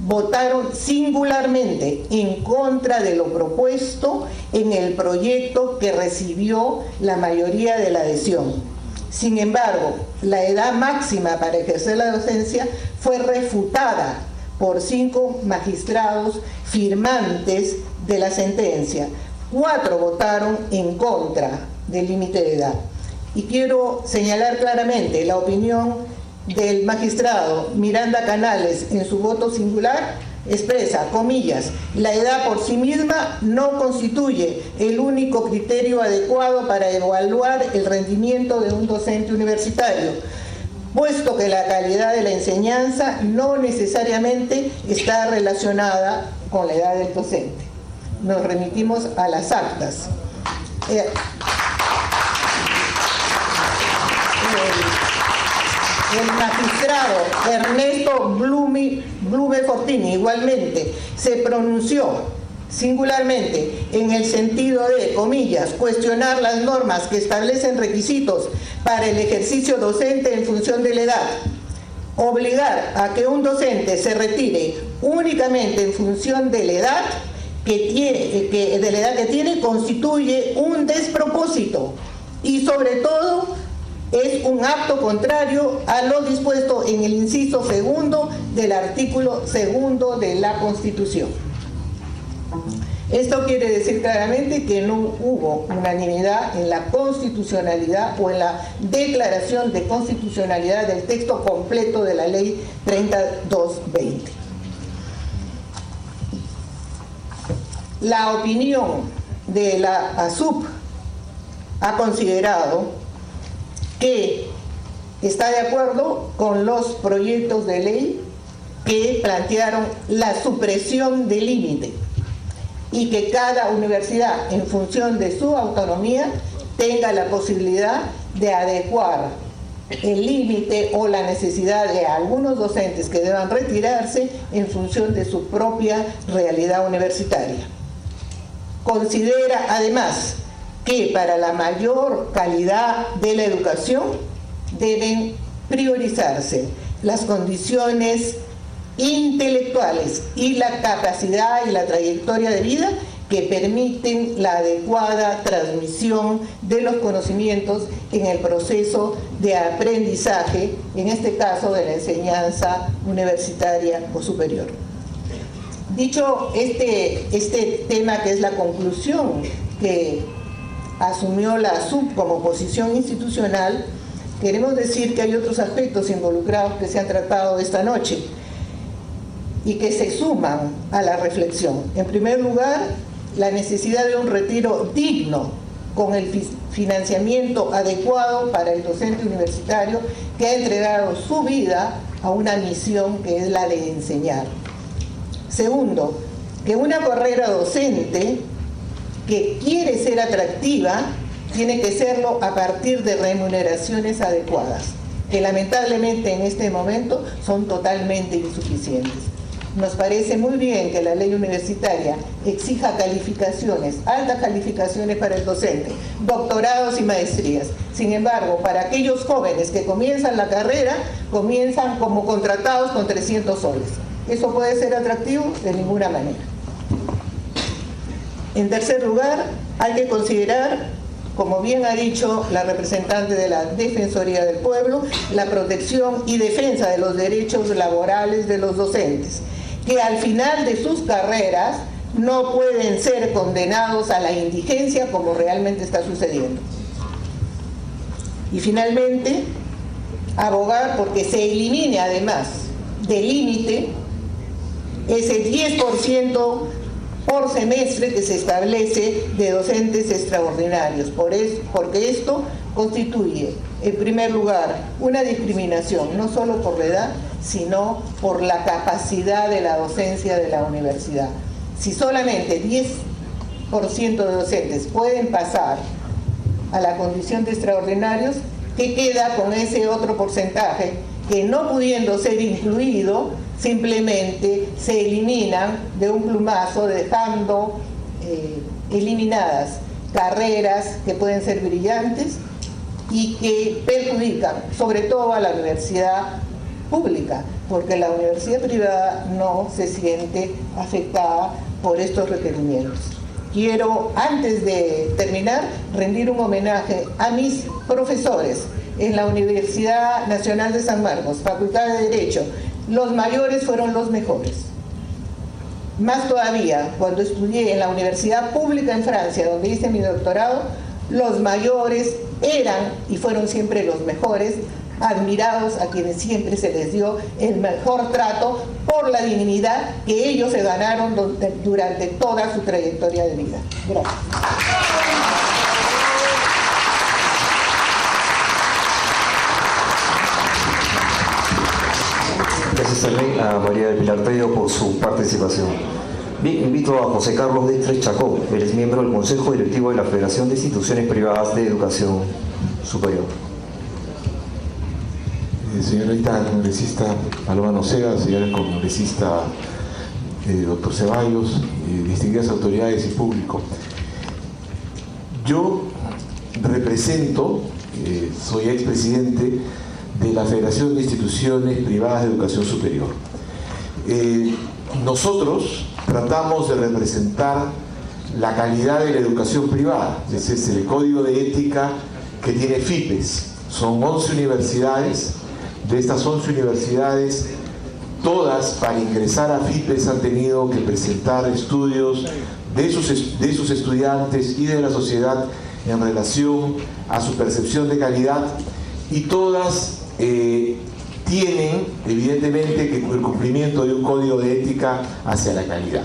votaron singularmente en contra de lo propuesto en el proyecto que recibió la mayoría de la adhesión. Sin embargo, la edad máxima para ejercer la docencia fue refutada por 5 magistrados firmantes de la sentencia. 4 votaron en contra del límite de edad. Y quiero señalar claramente la opinión del magistrado Miranda Canales en su voto singular. Expresa, comillas, la edad por sí misma no constituye el único criterio adecuado para evaluar el rendimiento de un docente universitario, puesto que la calidad de la enseñanza no necesariamente está relacionada con la edad del docente. Nos remitimos a las actas. El magistrado Ernesto Blume Fortini igualmente se pronunció singularmente en el sentido de, comillas, cuestionar las normas que establecen requisitos para el ejercicio docente en función de la edad. Obligar a que un docente se retire únicamente en función de la edad que tiene constituye un despropósito y sobre todo es un acto contrario a lo dispuesto en el inciso segundo del artículo segundo de la Constitución. Esto quiere decir claramente que no hubo unanimidad en la constitucionalidad o en la declaración de constitucionalidad del texto completo de la Ley 3220. La opinión de la ASUP ha considerado que está de acuerdo con los proyectos de ley que plantearon la supresión del límite y que cada universidad, en función de su autonomía, tenga la posibilidad de adecuar el límite o la necesidad de algunos docentes que deban retirarse en función de su propia realidad universitaria. Considera además que para la mayor calidad de la educación deben priorizarse las condiciones intelectuales y la capacidad y la trayectoria de vida que permiten la adecuada transmisión de los conocimientos en el proceso de aprendizaje, en este caso de la enseñanza universitaria o superior. Dicho este tema, que es la conclusión que asumió la ASUP como posición institucional, queremos decir que hay otros aspectos involucrados que se han tratado esta noche y que se suman a la reflexión. En primer lugar, la necesidad de un retiro digno con el financiamiento adecuado para el docente universitario que ha entregado su vida a una misión que es la de enseñar. Segundo, que una carrera docente que quiere ser atractiva tiene que serlo a partir de remuneraciones adecuadas, que lamentablemente en este momento son totalmente insuficientes. Nos parece muy bien que la ley universitaria exija calificaciones, altas calificaciones para el docente, doctorados y maestrías. Sin embargo, para aquellos jóvenes que comienzan la carrera, comienzan como contratados con 300 soles. ¿Eso puede ser atractivo? De ninguna manera. En tercer lugar, hay que considerar, como bien ha dicho la representante de la Defensoría del Pueblo, la protección y defensa de los derechos laborales de los docentes, que al final de sus carreras no pueden ser condenados a la indigencia como realmente está sucediendo. Y finalmente, abogar porque se elimine además del límite ese 10% por semestre que se establece de docentes extraordinarios, porque esto constituye, en primer lugar, una discriminación, no solo por la edad, sino por la capacidad de la docencia de la universidad. Si solamente 10% de docentes pueden pasar a la condición de extraordinarios, ¿qué queda con ese otro porcentaje que, no pudiendo ser incluido, simplemente se eliminan de un plumazo, dejando eliminadas carreras que pueden ser brillantes y que perjudican sobre todo a la universidad pública, porque la universidad privada no se siente afectada por estos requerimientos. Quiero, antes de terminar, rendir un homenaje a mis profesores en la Universidad Nacional de San Marcos, Facultad de Derecho. Los mayores fueron los mejores. Más todavía, cuando estudié en la Universidad Pública en Francia, donde hice mi doctorado, los mayores eran y fueron siempre los mejores, admirados, a quienes siempre se les dio el mejor trato por la dignidad que ellos se ganaron durante toda su trayectoria de vida. Gracias. Gracias también a María del Pilar Tello por su participación. Bien, invito a José Carlos Destres Chacón. Él es miembro del Consejo Directivo de la Federación de Instituciones Privadas de Educación Superior. Señorita congresista Paloma Noceda, señora congresista doctor Ceballos, distinguidas autoridades y público. Yo represento, soy expresidente de la Federación de Instituciones Privadas de Educación Superior. Nosotros tratamos de representar la calidad de la educación privada. Ese es el código de ética que tiene FIPES. Son 11 universidades. De estas 11 universidades, todas para ingresar a FIPES han tenido que presentar estudios de sus estudiantes y de la sociedad en relación a su percepción de calidad, y todas tienen evidentemente que el cumplimiento de un código de ética hacia la calidad.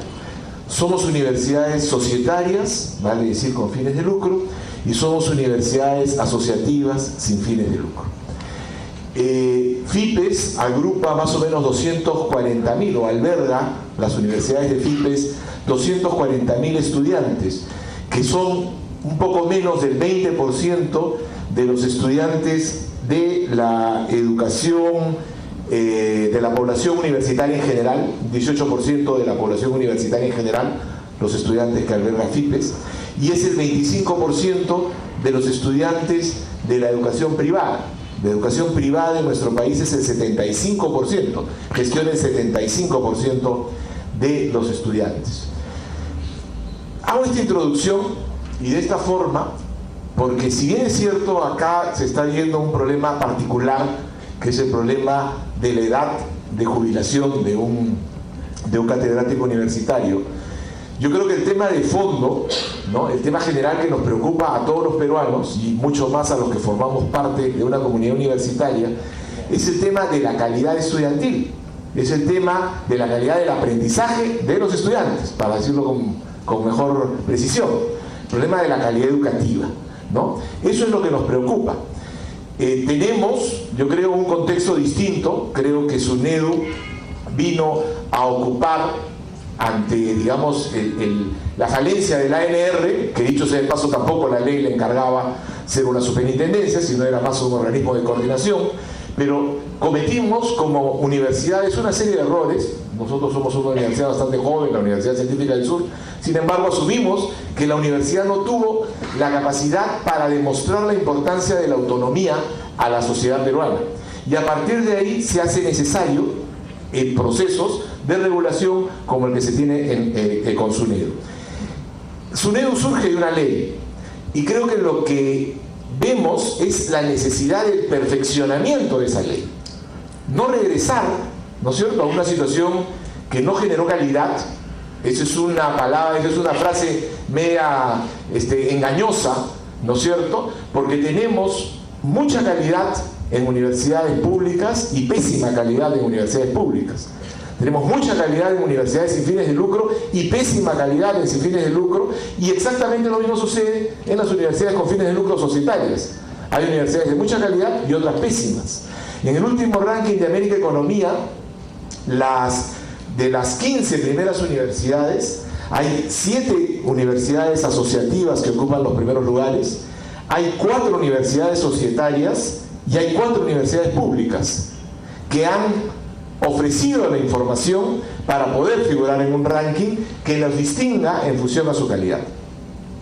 Somos universidades societarias, vale decir con fines de lucro, y somos universidades asociativas sin fines de lucro. FIPES agrupa más o menos 240.000, o alberga las universidades de FIPES 240.000 estudiantes, que son un poco menos del 20% de los estudiantes de la educación de la población universitaria en general, 18% de la población universitaria en general, los estudiantes que alberga FIPES, y es el 25% de los estudiantes de la educación privada. La educación privada en nuestro país es el 75%, gestiona el 75% de los estudiantes. Hago esta introducción y de esta forma porque, si bien es cierto, acá se está viendo un problema particular, que es el problema de la edad de jubilación de un catedrático universitario, yo creo que el tema de fondo, ¿no?, el tema general que nos preocupa a todos los peruanos y mucho más a los que formamos parte de una comunidad universitaria, es el tema de la calidad estudiantil, es el tema de la calidad del aprendizaje de los estudiantes, para decirlo con mejor precisión, el problema de la calidad educativa, ¿no? Eso es lo que nos preocupa. Tenemos, yo creo, un contexto distinto. Creo que SUNEDU vino a ocupar ante, digamos, la falencia del ANR, que dicho sea de paso tampoco la ley le encargaba ser una superintendencia, sino era más un organismo de coordinación, pero cometimos como universidades una serie de errores. Nosotros somos una universidad bastante joven, la Universidad Científica del Sur, sin embargo asumimos que la universidad no tuvo la capacidad para demostrar la importancia de la autonomía a la sociedad peruana, y a partir de ahí se hace necesario procesos de regulación como el que se tiene con SUNEDU. SUNEDU surge de una ley, y creo que lo que vemos es la necesidad del perfeccionamiento de esa ley, no regresar, ¿no es cierto?, a una situación que no generó calidad. Esa es una palabra, esa es una frase media engañosa, ¿no es cierto?, porque tenemos mucha calidad en universidades públicas y pésima calidad en universidades públicas. Tenemos mucha calidad en universidades sin fines de lucro y pésima calidad en sin fines de lucro, y exactamente lo mismo sucede en las universidades con fines de lucro societarias. Hay universidades de mucha calidad y otras pésimas. En el último ranking de América Economía, de las 15 primeras universidades, hay 7 universidades asociativas que ocupan los primeros lugares, hay 4 universidades societarias y hay 4 universidades públicas que han ofrecido la información para poder figurar en un ranking que los distinga en función a su calidad.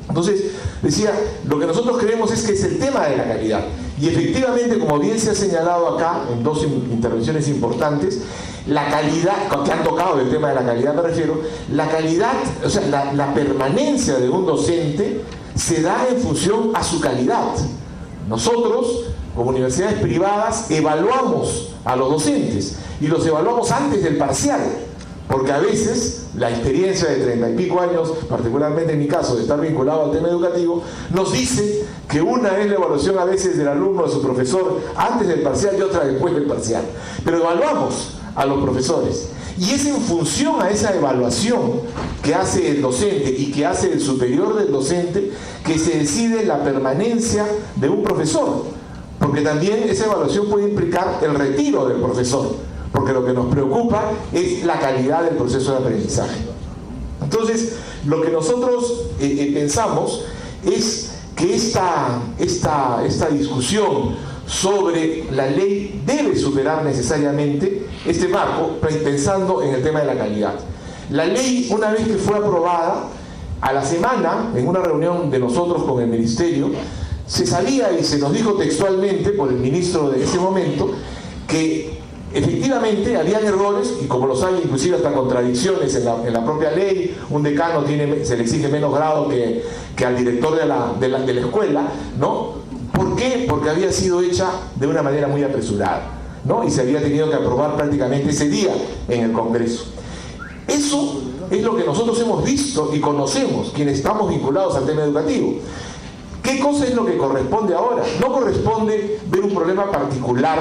Entonces, decía, lo que nosotros creemos es que es el tema de la calidad. Y efectivamente, como bien se ha señalado acá, en dos intervenciones importantes, la calidad, que han tocado el tema de la calidad me refiero, la calidad, o sea, la permanencia de un docente se da en función a su calidad. Nosotros, como universidades privadas, evaluamos a los docentes y los evaluamos antes del parcial, porque a veces la experiencia de 30 y pico años, particularmente en mi caso de estar vinculado al tema educativo, nos dice que una es la evaluación a veces del alumno, de su profesor, antes del parcial y otra después del parcial. Pero evaluamos a los profesores. Y es en función a esa evaluación que hace el docente y que hace el superior del docente que se decide la permanencia de un profesor. Porque también esa evaluación puede implicar el retiro del profesor. Porque lo que nos preocupa es la calidad del proceso de aprendizaje. Entonces, lo que nosotros pensamos es que esta discusión sobre la ley debe superar necesariamente este marco, pensando en el tema de la calidad. La ley, una vez que fue aprobada, a la semana, en una reunión de nosotros con el ministerio, se sabía y se nos dijo textualmente por el ministro de ese momento que efectivamente habían errores, y como los hay inclusive hasta contradicciones en la propia ley. Un decano se le exige menos grado que al director de la escuela, ¿no? ¿Por qué? Porque había sido hecha de una manera muy apresurada, ¿no? Y se había tenido que aprobar prácticamente ese día en el Congreso. Eso es lo que nosotros hemos visto y conocemos, quienes estamos vinculados al tema educativo. ¿Qué cosa es lo que corresponde ahora? No corresponde ver un problema particular,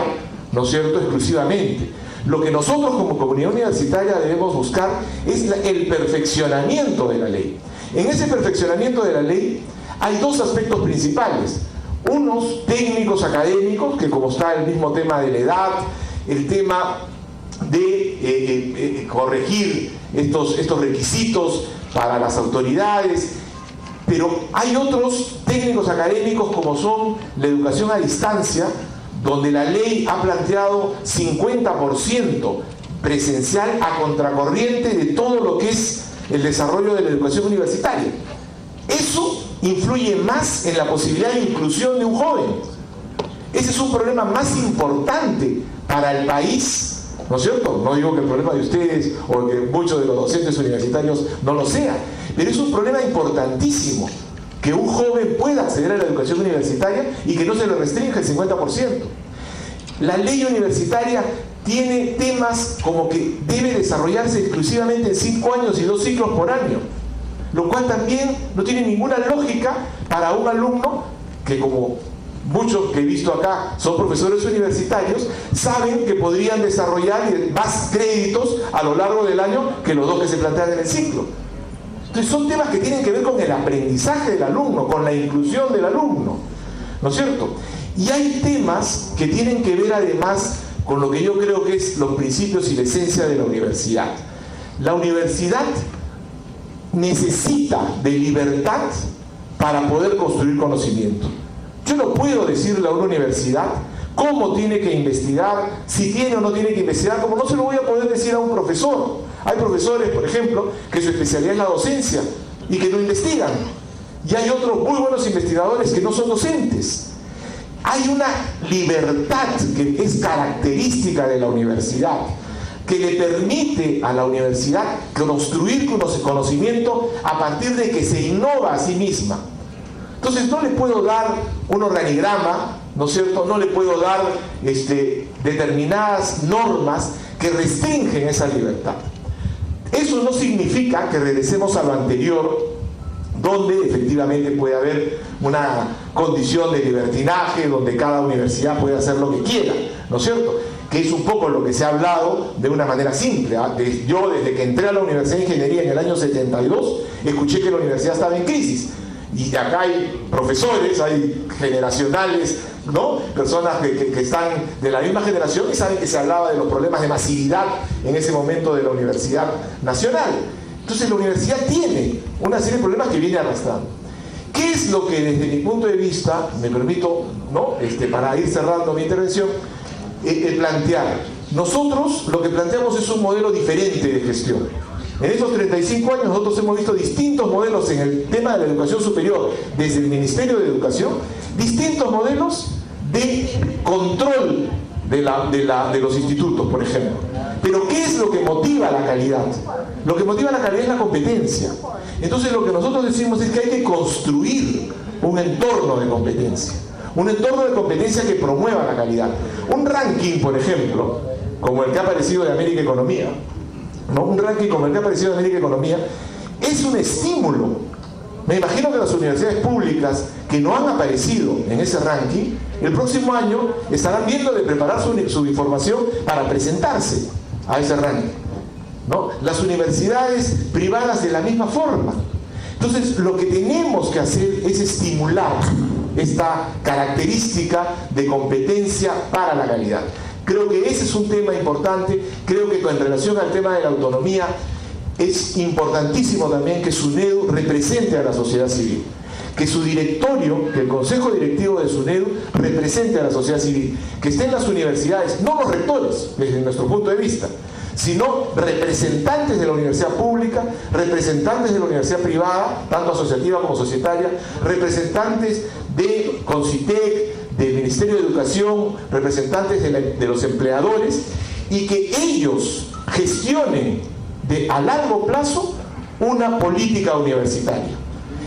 ¿no es cierto?, exclusivamente. Lo que nosotros como comunidad universitaria debemos buscar es el perfeccionamiento de la ley. En ese perfeccionamiento de la ley hay dos aspectos principales. Unos técnicos académicos, que como está el mismo tema de la edad, el tema de corregir estos requisitos para las autoridades, pero hay otros técnicos académicos como son la educación a distancia, donde la ley ha planteado 50% presencial a contracorriente de todo lo que es el desarrollo de la educación universitaria. Eso influye más en la posibilidad de inclusión de un joven. Ese es un problema más importante para el país, ¿no es cierto? No digo que el problema de ustedes o que muchos de los docentes universitarios no lo sea, pero es un problema importantísimo que un joven pueda acceder a la educación universitaria y que no se le restrinja el 50%. La ley universitaria tiene temas como que debe desarrollarse exclusivamente en 5 años y 2 ciclos por año, lo cual también no tiene ninguna lógica para un alumno que, como muchos que he visto acá son profesores universitarios, saben que podrían desarrollar más créditos a lo largo del año que los 2 que se plantean en el ciclo. Entonces son temas que tienen que ver con el aprendizaje del alumno, con la inclusión del alumno, ¿no es cierto? Y hay temas que tienen que ver además con lo que yo creo que es los principios y la esencia de la universidad. La universidad necesita de libertad para poder construir conocimiento. Yo no puedo decirle a una universidad cómo tiene que investigar, si tiene o no tiene que investigar, como no se lo voy a poder decir a un profesor. Hay profesores, por ejemplo, que su especialidad es la docencia y que no investigan. Y hay otros muy buenos investigadores que no son docentes. Hay una libertad que es característica de la universidad, que le permite a la universidad construir conocimiento a partir de que se innova a sí misma. Entonces no le puedo dar un organigrama, ¿no es cierto? No le puedo dar determinadas normas que restringen esa libertad. Eso no significa que regresemos a lo anterior, donde efectivamente puede haber una condición de libertinaje, donde cada universidad puede hacer lo que quiera, ¿no es cierto? Que es un poco lo que se ha hablado de una manera simple. Yo, desde que entré a la Universidad de Ingeniería en el año 72, escuché que la universidad estaba en crisis. Y acá hay profesores, hay generacionales, ¿no? Personas que están de la misma generación y saben que se hablaba de los problemas de masividad en ese momento de la Universidad Nacional. Entonces la universidad tiene una serie de problemas que viene arrastrando. ¿Qué es lo que desde mi punto de vista, me permito, ¿no? Para ir cerrando mi intervención, plantear? Nosotros lo que planteamos es un modelo diferente de gestión. En esos 35 años nosotros hemos visto distintos modelos en el tema de la educación superior, desde el Ministerio de Educación, distintos modelos de control de los institutos, por ejemplo. Pero ¿qué es lo que motiva la calidad? Lo que motiva la calidad es la competencia. Entonces lo que nosotros decimos es que hay que construir un entorno de competencia. Un entorno de competencia que promueva la calidad. Un ranking, por ejemplo, como el que ha aparecido de América Economía, ¿no? Un ranking como el que ha aparecido de América Economía es un estímulo. Me imagino que las universidades públicas que no han aparecido en ese ranking, el próximo año estarán viendo de preparar su información para presentarse a ese ranking, ¿no? Las universidades privadas de la misma forma. Entonces, lo que tenemos que hacer es estimular esta característica de competencia para la calidad. Creo que ese es un tema importante. Creo que en relación al tema de la autonomía es importantísimo también que SUNEDU represente a la sociedad civil, que su directorio, que el consejo directivo de SUNEDU represente a la sociedad civil, que estén las universidades, no los rectores desde nuestro punto de vista, sino representantes de la universidad pública, representantes de la universidad privada, tanto asociativa como societaria, representantes de CONCITEC, del Ministerio de Educación, representantes de los empleadores, y que ellos gestionen a largo plazo una política universitaria.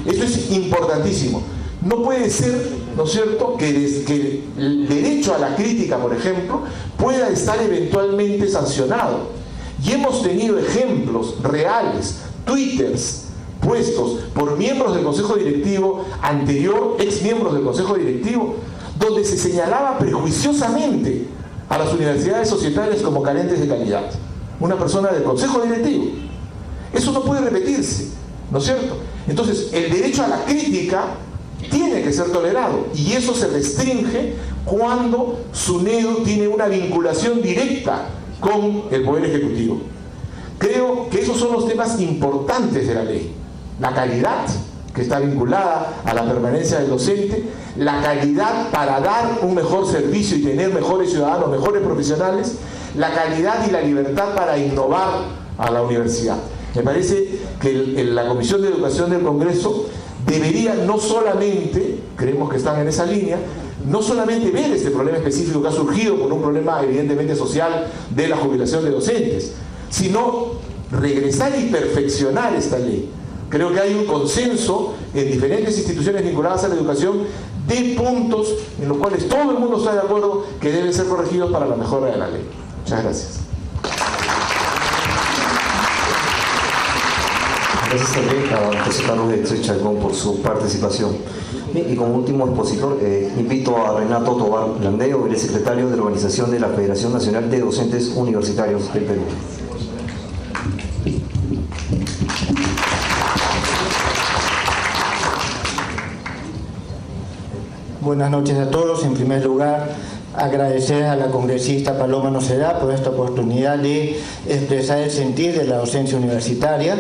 Esto es importantísimo. No puede ser, ¿no es cierto?, que el derecho a la crítica, por ejemplo, pueda estar eventualmente sancionado. Y hemos tenido ejemplos reales, twitters puestos por miembros del Consejo Directivo anterior, ex miembros del Consejo Directivo, donde se señalaba prejuiciosamente a las universidades societarias como carentes de calidad. Una persona del Consejo Directivo. Eso no puede repetirse, ¿no es cierto? Entonces, el derecho a la crítica tiene que ser tolerado, y eso se restringe cuando SUNEDU tiene una vinculación directa con el Poder Ejecutivo. Creo que esos son los temas importantes de la ley. La calidad, que está vinculada a la permanencia del docente, la calidad para dar un mejor servicio y tener mejores ciudadanos, mejores profesionales, la calidad y la libertad para innovar a la universidad. Me parece que la Comisión de Educación del Congreso debería no solamente, creemos que están en esa línea, no solamente ver este problema específico que ha surgido por un problema evidentemente social de la jubilación de docentes, sino regresar y perfeccionar esta ley. Creo que hay un consenso en diferentes instituciones vinculadas a la educación de puntos en los cuales todo el mundo está de acuerdo que deben ser corregidos para la mejora de la ley. Muchas gracias. Gracias también a José Carlos Destres Chacón por su participación. Bien, y como último expositor, invito a Renato Tobar Landeo, el secretario de la Organización de la Federación Nacional de Docentes Universitarios del Perú. Buenas noches a todos. En primer lugar, agradecer a la congresista Paloma Nocedá por esta oportunidad de expresar el sentir de la docencia universitaria.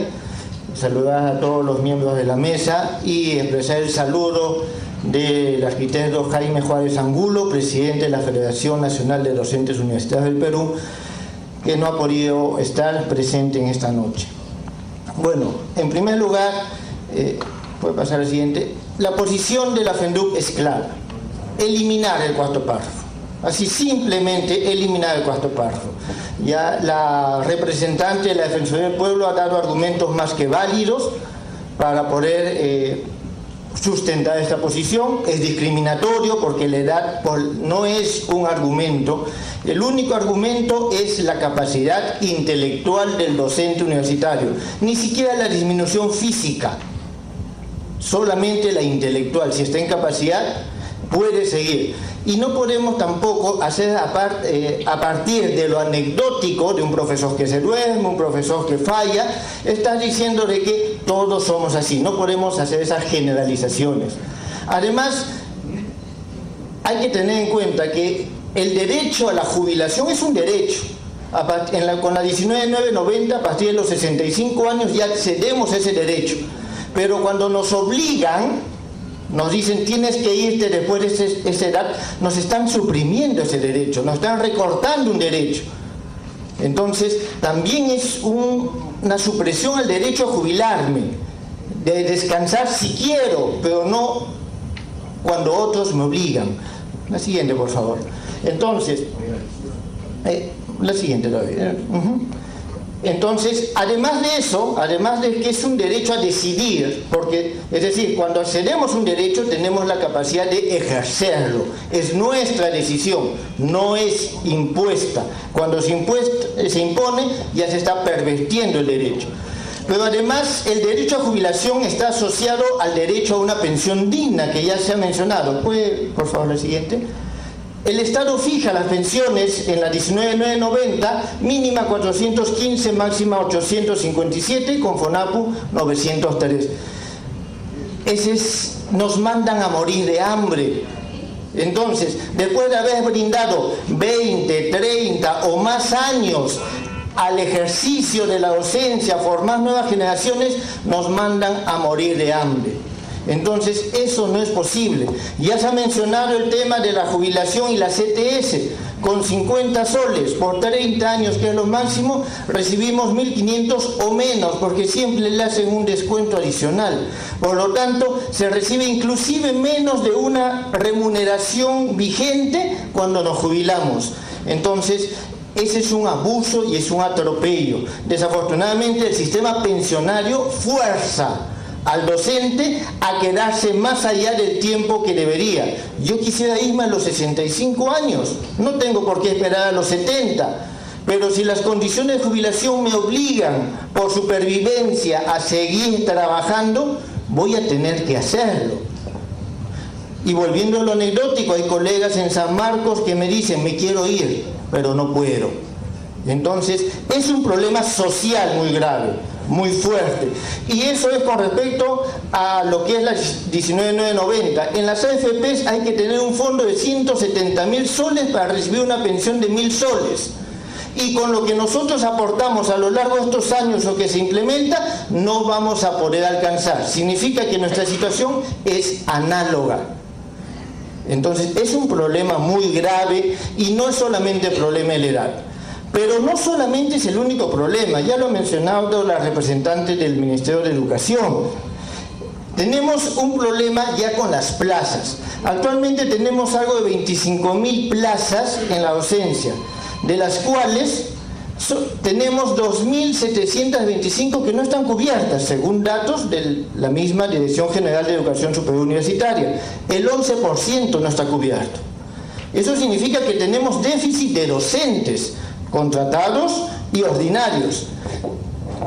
Saludar a todos los miembros de la mesa y expresar el saludo del arquitecto Jaime Juárez Angulo, presidente de la Federación Nacional de Docentes Universitarios del Perú, que no ha podido estar presente en esta noche. Bueno, en primer lugar, puede pasar al siguiente. La posición de la FENDUC es clara: eliminar el cuarto párrafo. Así, simplemente eliminar el cuarto párrafo. Ya la representante de la Defensoría del Pueblo ha dado argumentos más que válidos para poder sustentar esta posición. Es discriminatorio porque la edad no es un argumento. El único argumento es la capacidad intelectual del docente universitario, ni siquiera la disminución física, solamente la intelectual. Si está en capacidad, puede seguir. Y no podemos tampoco hacer a partir de lo anecdótico de un profesor que se duerme, un profesor que falla, estar diciendo de que todos somos así. No podemos hacer esas generalizaciones. Además, hay que tener en cuenta que el derecho a la jubilación es un derecho. Con la 19.990, a partir de los 65 años ya accedemos a ese derecho. Pero cuando nos obligan, nos dicen tienes que irte después de esa edad, nos están suprimiendo ese derecho, nos están recortando un derecho. Entonces también es un una supresión al derecho a jubilarme, de descansar si quiero, pero no cuando otros me obligan. La siguiente, por favor. Entonces, la siguiente todavía. Entonces, además de eso, además de que es un derecho a decidir, porque, es decir, cuando accedemos a un derecho tenemos la capacidad de ejercerlo, es nuestra decisión, no es impuesta. Cuando se impone, ya se está pervirtiendo el derecho. Pero además, el derecho a jubilación está asociado al derecho a una pensión digna, que ya se ha mencionado. ¿Puede, por favor, la siguiente? El Estado fija las pensiones en la 19.990, mínima 415, máxima 857, con FONAPU 903. Nos mandan a morir de hambre. Entonces, después de haber brindado 20, 30 o más años al ejercicio de la docencia, formar nuevas generaciones, nos mandan a morir de hambre. Entonces, eso no es posible. Ya se ha mencionado el tema de la jubilación y la CTS. Con 50 soles por 30 años, que es lo máximo, recibimos 1.500 o menos, porque siempre le hacen un descuento adicional. Por lo tanto, se recibe inclusive menos de una remuneración vigente cuando nos jubilamos. Entonces, ese es un abuso y es un atropello. Desafortunadamente, el sistema pensionario fuerza al docente a quedarse más allá del tiempo que debería. Yo quisiera irme a los 65 años, no tengo por qué esperar a los 70, pero si las condiciones de jubilación me obligan por supervivencia a seguir trabajando, voy a tener que hacerlo. Y volviendo a lo anecdótico, hay colegas en San Marcos que me dicen, me quiero ir, pero no puedo. Entonces, es un problema social muy grave, muy fuerte. Y eso es con respecto a lo que es la 19.990. En las AFPs hay que tener un fondo de 170.000 soles para recibir una pensión de 1.000 soles. Y con lo que nosotros aportamos a lo largo de estos años o que se implementa, no vamos a poder alcanzar. Significa que nuestra situación es análoga. Entonces, es un problema muy grave y no es solamente el problema de la edad. Pero no solamente es el único problema, ya lo ha mencionado la representante del Ministerio de Educación. Tenemos un problema ya con las plazas. Actualmente tenemos algo de 25.000 plazas en la docencia, de las cuales tenemos 2.725 que no están cubiertas, según datos de la misma Dirección General de Educación Superior Universitaria. El 11% no está cubierto. Eso significa que tenemos déficit de docentes, contratados y ordinarios.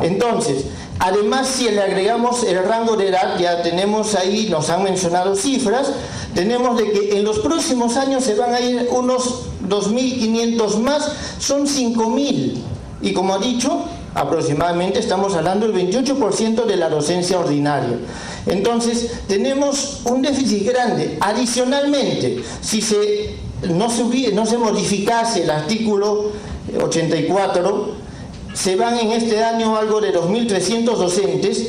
Entonces, además, si le agregamos el rango de edad, ya tenemos ahí, nos han mencionado cifras, tenemos de que en los próximos años se van a ir unos 2.500 más, son 5.000. Y como ha dicho, aproximadamente estamos hablando del 28% de la docencia ordinaria. Entonces, tenemos un déficit grande. Adicionalmente, si no se modificase el artículo 84, se van en este año algo de 2.300 docentes,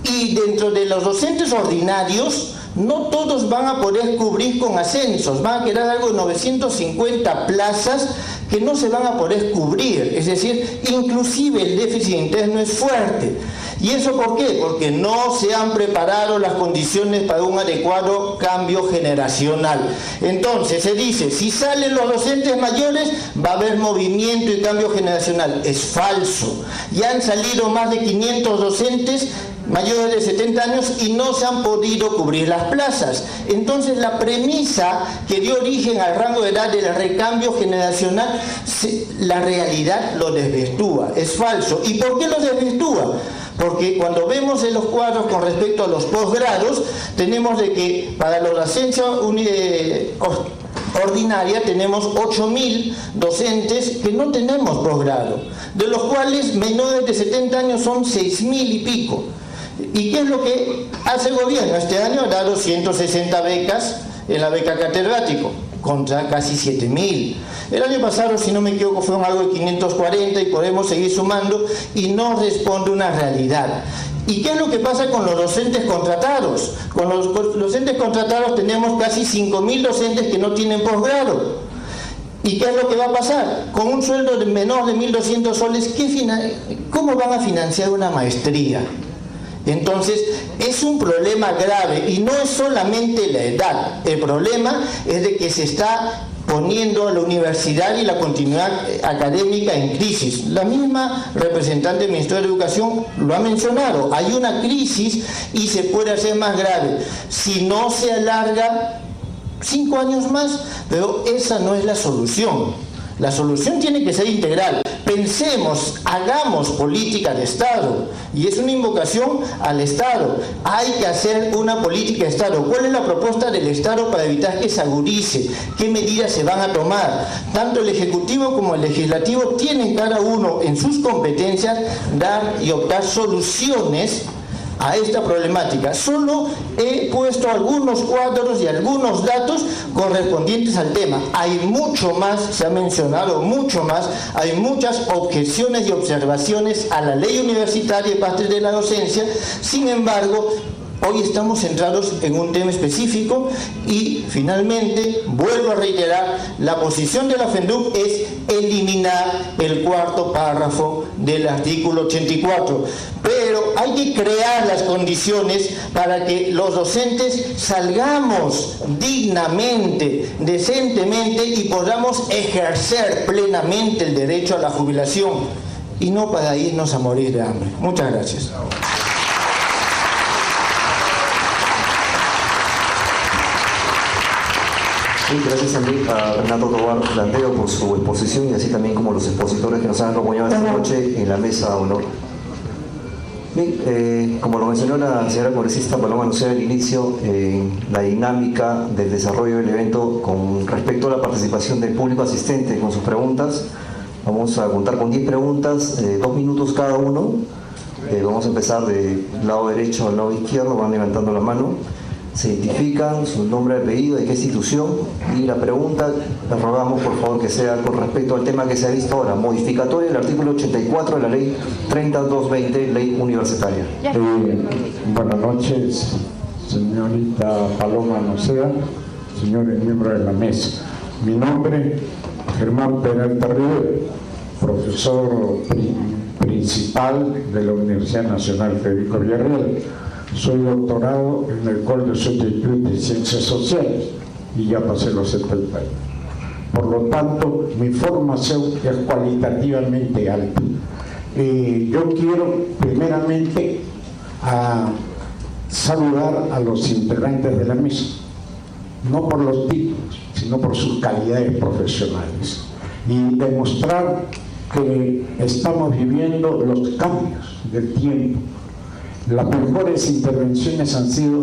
y dentro de los docentes ordinarios no todos van a poder cubrir con ascensos, van a quedar algo de 950 plazas que no se van a poder cubrir, es decir, inclusive el déficit interno es fuerte. ¿Y eso por qué? Porque no se han preparado las condiciones para un adecuado cambio generacional. Entonces se dice, si salen los docentes mayores, va a haber movimiento y cambio generacional. Es falso. Ya han salido más de 500 docentes mayores de 70 años y no se han podido cubrir las plazas. Entonces la premisa que dio origen al rango de edad del recambio generacional, la realidad lo desvirtúa, es falso. ¿Y por qué lo desvirtúa? Porque cuando vemos en los cuadros con respecto a los posgrados, tenemos de que para la docencia ordinaria tenemos 8.000 docentes que no tenemos posgrado, de los cuales menores de 70 años son 6.000 y pico. ¿Y qué es lo que hace el gobierno? Este año ha dado 160 becas en la beca catedrático, contra casi 7.000. El año pasado, si no me equivoco, fueron algo de 540 y podemos seguir sumando, y no responde una realidad. ¿Y qué es lo que pasa con los docentes contratados? Con los docentes contratados tenemos casi 5.000 docentes que no tienen posgrado. ¿Y qué es lo que va a pasar? Con un sueldo menor de 1.200 soles, ¿cómo van a financiar una maestría? Entonces, es un problema grave y no es solamente la edad. El problema es de que se está poniendo a la universidad y la continuidad académica en crisis. La misma representante del Ministerio de Educación lo ha mencionado. Hay una crisis y se puede hacer más grave si no se alarga 5 años más, pero esa no es la solución. La solución tiene que ser integral. Pensemos, hagamos política de Estado. Y es una invocación al Estado. Hay que hacer una política de Estado. ¿Cuál es la propuesta del Estado para evitar que se agudice? ¿Qué medidas se van a tomar? Tanto el Ejecutivo como el Legislativo tienen cada uno en sus competencias dar y optar soluciones a esta problemática. Solo he puesto algunos cuadros y algunos datos correspondientes al tema. Hay mucho más, se ha mencionado mucho más, hay muchas objeciones y observaciones a la ley universitaria de parte de la docencia. Sin embargo, hoy estamos centrados en un tema específico y finalmente, vuelvo a reiterar, la posición de la FENDUC es eliminar el 4º párrafo del artículo 84. Pero hay que crear las condiciones para que los docentes salgamos dignamente, decentemente y podamos ejercer plenamente el derecho a la jubilación y no para irnos a morir de hambre. Muchas gracias. Sí, gracias a Renato Tobar Landeo por su exposición y así también como los expositores que nos han acompañado esta noche en la mesa de honor. Bien, como lo mencionó la señora congresista Paloma Noceda al inicio, la dinámica del desarrollo del evento con respecto a la participación del público asistente con sus preguntas, vamos a contar con 10 preguntas, 2 minutos cada uno. Vamos a empezar del lado derecho al lado izquierdo, van levantando la mano. Se identifican, su nombre, apellido, de qué institución, y la pregunta, les rogamos por favor que sea con respecto al tema que se ha visto ahora, modificatoria del artículo 84 de la ley 3220, ley universitaria. Buenas noches, señorita Paloma Noceda, señores miembros de la mesa. Mi nombre, Germán Peralta Rivera, profesor principal de la Universidad Nacional Federico Villarreal. Soy doctorado en el École de Études de Ciencias Sociales y ya pasé los 70 años. Por lo tanto, mi formación es cualitativamente alta. Yo quiero primeramente saludar a los integrantes de la mesa, no por los títulos, sino por sus calidades profesionales, y demostrar que estamos viviendo los cambios del tiempo. Las mejores intervenciones han sido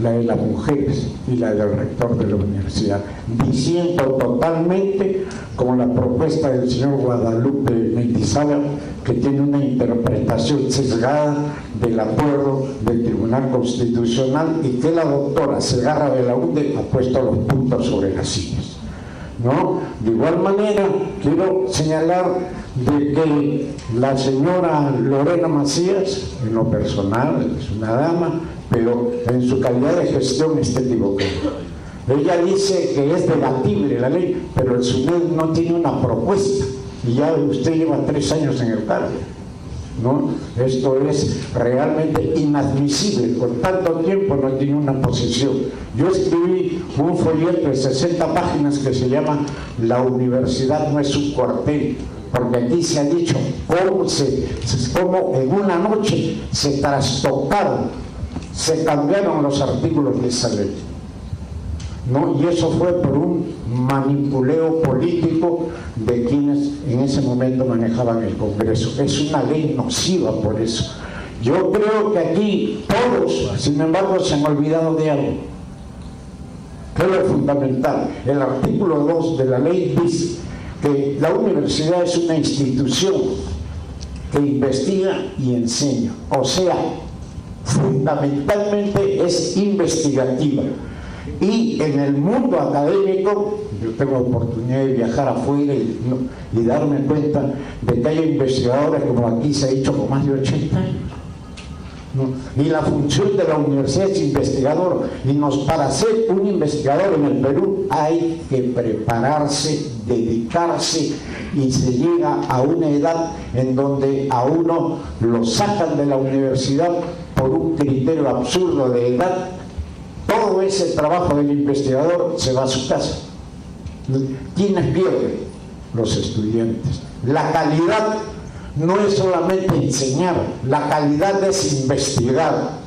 la de las mujeres y la del rector de la universidad, diciendo totalmente, como la propuesta del señor Guadalupe Mendizábal, que tiene una interpretación sesgada del acuerdo del Tribunal Constitucional y que la doctora Segarra de la UNDE ha puesto los puntos sobre las sillas, ¿no? De igual manera, quiero señalar de que la señora Lorena Macías, en lo personal, es una dama, pero en su calidad de gestión está equivocada. Ella dice que es debatible la ley, pero el SUNED no tiene una propuesta, y ya usted lleva 3 años en el cargo, ¿no? Esto es realmente inadmisible. Con tanto tiempo no tiene una posición. Yo escribí un folleto de 60 páginas que se llama La universidad no es un cuartel, porque aquí se ha dicho cómo en una noche se trastocaron, se cambiaron los artículos de esa ley, ¿no? Y eso fue por un manipuleo político de quienes en ese momento manejaban el Congreso. Es una ley nociva por eso. Yo creo que aquí todos, sin embargo, se han olvidado de algo, que es lo fundamental. El artículo 2 de la ley dice que la universidad es una institución que investiga y enseña, o sea, fundamentalmente es investigativa. Y en el mundo académico, yo tengo la oportunidad de viajar afuera y darme cuenta de que hay investigadores, como aquí se ha dicho, con más de 80 años. ¿no? Y la función de la universidad es investigador. Y para ser un investigador en el Perú hay que prepararse, dedicarse, y se llega a una edad en donde a uno lo sacan de la universidad por un criterio absurdo de edad. Todo ese trabajo del investigador se va a su casa. ¿Quiénes pierden? Los estudiantes. La calidad no es solamente enseñar, la calidad es investigar.